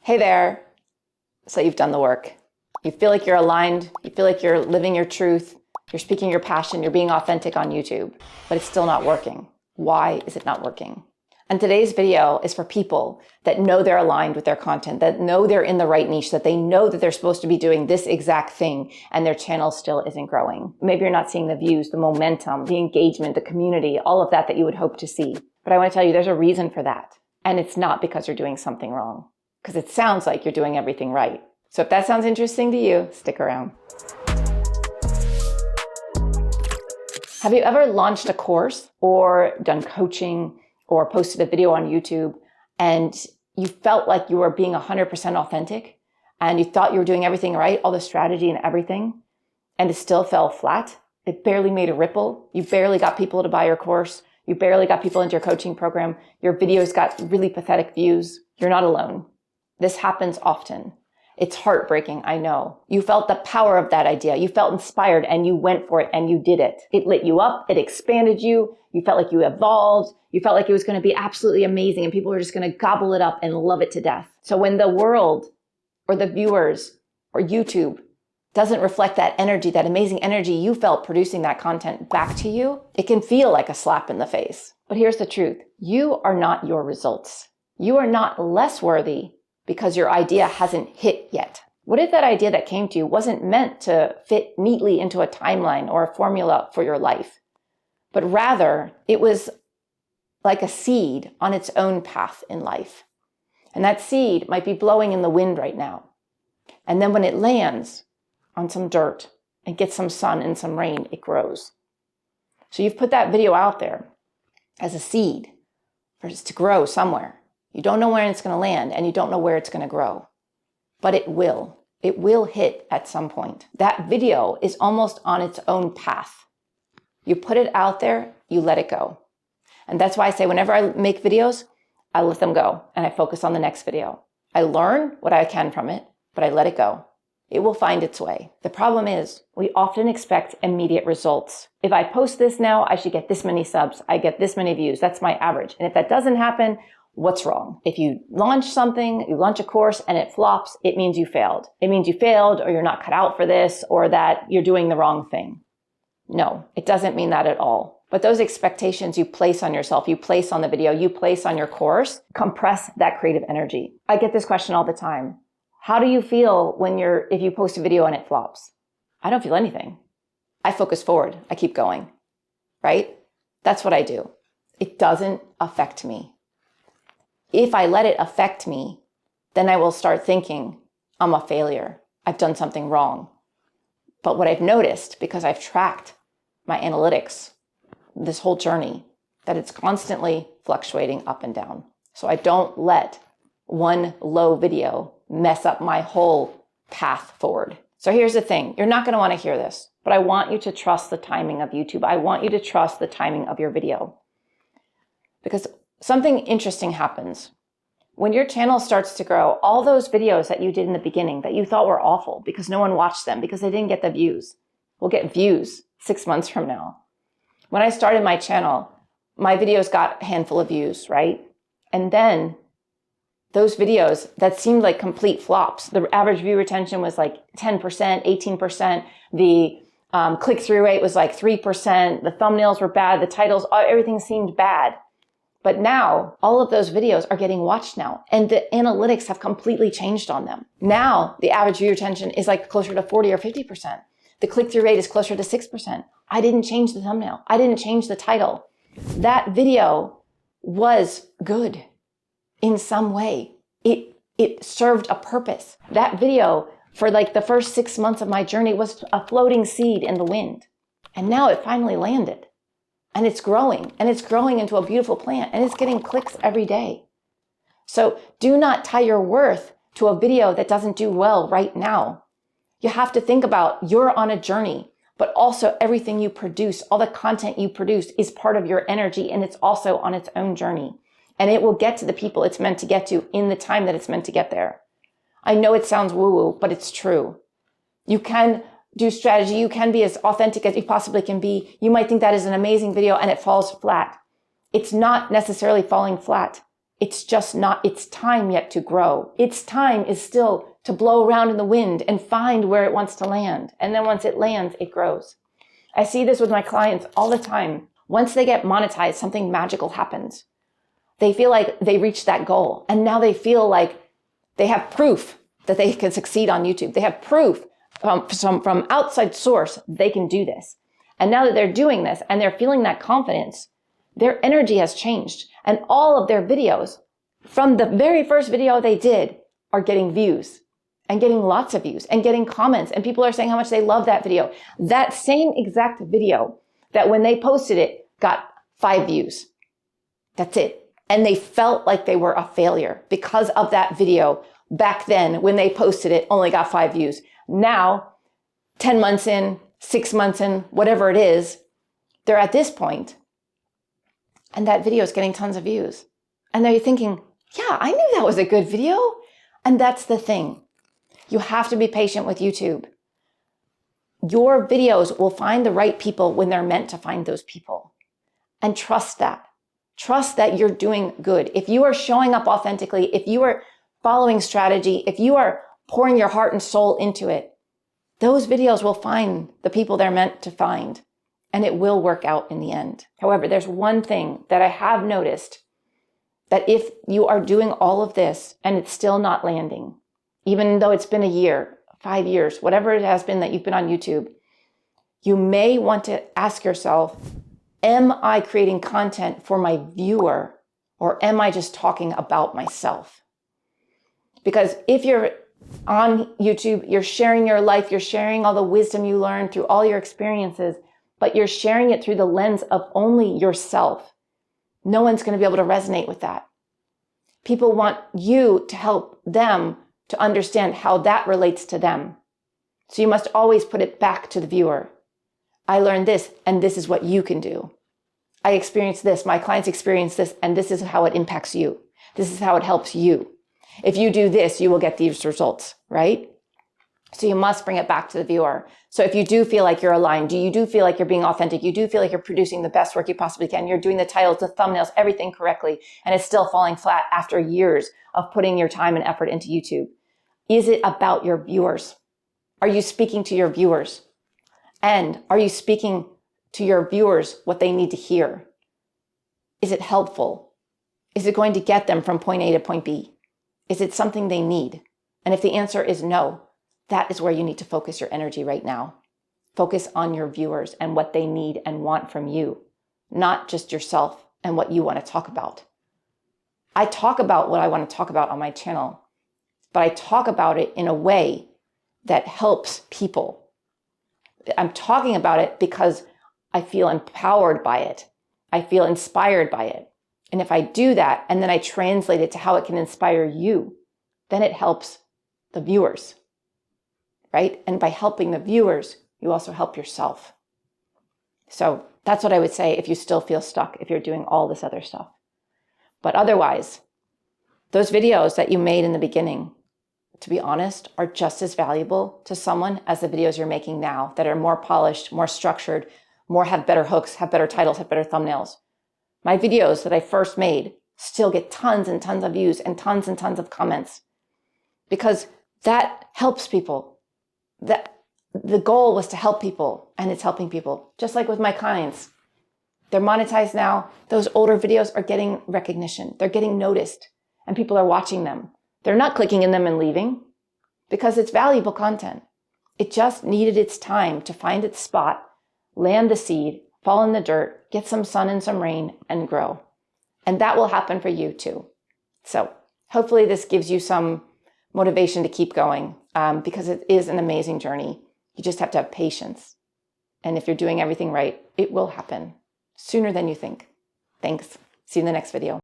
Hey there. So you've done the work. You feel like you're aligned. You feel like you're living your truth. You're speaking your passion. You're being authentic on YouTube, but it's still not working. Why is it not working? And today's video is for people that know they're aligned with their content, that know they're in the right niche, that they know that they're supposed to be doing this exact thing and their channel still isn't growing. Maybe you're not seeing the views, the momentum, the engagement, the community, all of that you would hope to see. But I want to tell you there's a reason for that. And it's not because you're doing something wrong, because it sounds like you're doing everything right. So if that sounds interesting to you, stick around. Have you ever launched a course or done coaching or posted a video on YouTube and you felt like you were being 100% authentic and you thought you were doing everything right, all the strategy and everything, and it still fell flat? It barely made a ripple. You barely got people to buy your course. You barely got people into your coaching program. Your videos got really pathetic views. You're not alone. This happens often. It's heartbreaking, I know. You felt the power of that idea. You felt inspired and you went for it and you did it. It lit you up. It expanded you. You felt like you evolved. You felt like it was going to be absolutely amazing and people were just going to gobble it up and love it to death. So when the world or the viewers or YouTube doesn't reflect that energy, that amazing energy you felt producing that content back to you, it can feel like a slap in the face. But here's the truth. You are not your results. You are not less worthy because your idea hasn't hit yet. What if that idea that came to you wasn't meant to fit neatly into a timeline or a formula for your life, but rather it was like a seed on its own path in life? And that seed might be blowing in the wind right now. And then when it lands on some dirt and gets some sun and some rain, it grows. So you've put that video out there as a seed for it to grow somewhere. You don't know where it's going to land and you don't know where it's going to grow, but it will. It will hit at some point. That video is almost on its own path. You put it out there, you let it go. And that's why I say whenever I make videos, I let them go and I focus on the next video. I learn what I can from it, but I let it go. It will find its way. The problem is we often expect immediate results. If I post this now, I should get this many subs. I get this many views. That's my average. And if that doesn't happen, what's wrong? If you launch something, you launch a course and it flops, it means you failed. It means you failed or you're not cut out for this or that you're doing the wrong thing. No, it doesn't mean that at all. But those expectations you place on yourself, you place on the video, you place on your course, compress that creative energy. I get this question all the time. How do you feel if you post a video and it flops? I don't feel anything. I focus forward. I keep going, right? That's what I do. It doesn't affect me. If I let it affect me, then I will start thinking I'm a failure. I've done something wrong. But what I've noticed, because I've tracked my analytics this whole journey, that it's constantly fluctuating up and down. So I don't let one low video mess up my whole path forward. So here's the thing. You're not going to want to hear this, but I want you to trust the timing of YouTube. I want you to trust the timing of your video. Because something interesting happens. When your channel starts to grow, all those videos that you did in the beginning that you thought were awful because no one watched them, because they didn't get the views, will get views 6 months from now. When I started my channel, my videos got a handful of views, right? And then those videos that seemed like complete flops, the average view retention was like 10%, 18%. The click-through rate was like 3%. The thumbnails were bad. The titles, everything seemed bad. But now all of those videos are getting watched now and the analytics have completely changed on them. Now the average view retention is like closer to 40 or 50%. The click-through rate is closer to 6%. I didn't change the thumbnail. I didn't change the title. That video was good in some way. It served a purpose. That video for like the first 6 months of my journey was a floating seed in the wind. And now it finally landed. And it's growing into a beautiful plant and it's getting clicks every day. So do not tie your worth to a video that doesn't do well right now. You have to think about you're on a journey, but also everything you produce, all the content you produce is part of your energy and it's also on its own journey. And it will get to the people it's meant to get to in the time that it's meant to get there. I know it sounds woo-woo, but it's true. You can do strategy. You can be as authentic as you possibly can be. You might think that is an amazing video and it falls flat. It's not necessarily falling flat. It's just not its time yet to grow. Its time is still to blow around in the wind and find where it wants to land. And then once it lands, it grows. I see this with my clients all the time. Once they get monetized, something magical happens. They feel like they reached that goal. And now they feel like they have proof that they can succeed on YouTube. They have proof from outside source they can do this. And now that they're doing this and they're feeling that confidence, their energy has changed. And all of their videos from the very first video they did are getting views and getting lots of views and getting comments. And people are saying how much they love that video. That same exact video that when they posted it got 5 views. That's it. And they felt like they were a failure because of that video back then when they posted it only got 5 views. Now, 10 months in, 6 months in, whatever it is, they're at this point and that video is getting tons of views. And they're thinking, yeah, I knew that was a good video. And that's the thing. You have to be patient with YouTube. Your videos will find the right people when they're meant to find those people. And trust that. Trust that you're doing good. If you are showing up authentically, if you are following strategy, if you are pouring your heart and soul into it, those videos will find the people they're meant to find. And it will work out in the end. However, there's one thing that I have noticed, that if you are doing all of this and it's still not landing, even though it's been a year, 5 years, whatever it has been that you've been on YouTube, you may want to ask yourself, am I creating content for my viewer or am I just talking about myself? Because if you're on YouTube, you're sharing your life, you're sharing all the wisdom you learned through all your experiences, but you're sharing it through the lens of only yourself. No one's going to be able to resonate with that. People want you to help them to understand how that relates to them. So you must always put it back to the viewer. I learned this, and this is what you can do. I experienced this, my clients experienced this, and this is how it impacts you. This is how it helps you. If you do this, you will get these results, right? So you must bring it back to the viewer. So if you do feel like you're aligned, you do feel like you're being authentic, you do feel like you're producing the best work you possibly can, you're doing the titles, the thumbnails, everything correctly, and it's still falling flat after years of putting your time and effort into YouTube. Is it about your viewers? Are you speaking to your viewers? And are you speaking to your viewers what they need to hear? Is it helpful? Is it going to get them from point A to point B? Is it something they need? And if the answer is no, that is where you need to focus your energy right now. Focus on your viewers and what they need and want from you, not just yourself and what you want to talk about. I talk about what I want to talk about on my channel, but I talk about it in a way that helps people. I'm talking about it because I feel empowered by it. I feel inspired by it. And if I do that, and then I translate it to how it can inspire you, then it helps the viewers, right? And by helping the viewers, you also help yourself. So that's what I would say if you still feel stuck, if you're doing all this other stuff. But otherwise, those videos that you made in the beginning, to be honest, are just as valuable to someone as the videos you're making now that are more polished, more structured, have better hooks, have better titles, have better thumbnails. My videos that I first made still get tons and tons of views and tons of comments because that helps people. That the goal was to help people and it's helping people. Just like with my clients. They're monetized now. Those older videos are getting recognition. They're getting noticed and people are watching them. They're not clicking in them and leaving because it's valuable content. It just needed its time to find its spot, land the seed, fall in the dirt, get some sun and some rain, and grow. And that will happen for you too. So hopefully this gives you some motivation to keep going because it is an amazing journey. You just have to have patience. And if you're doing everything right, it will happen sooner than you think. Thanks. See you in the next video.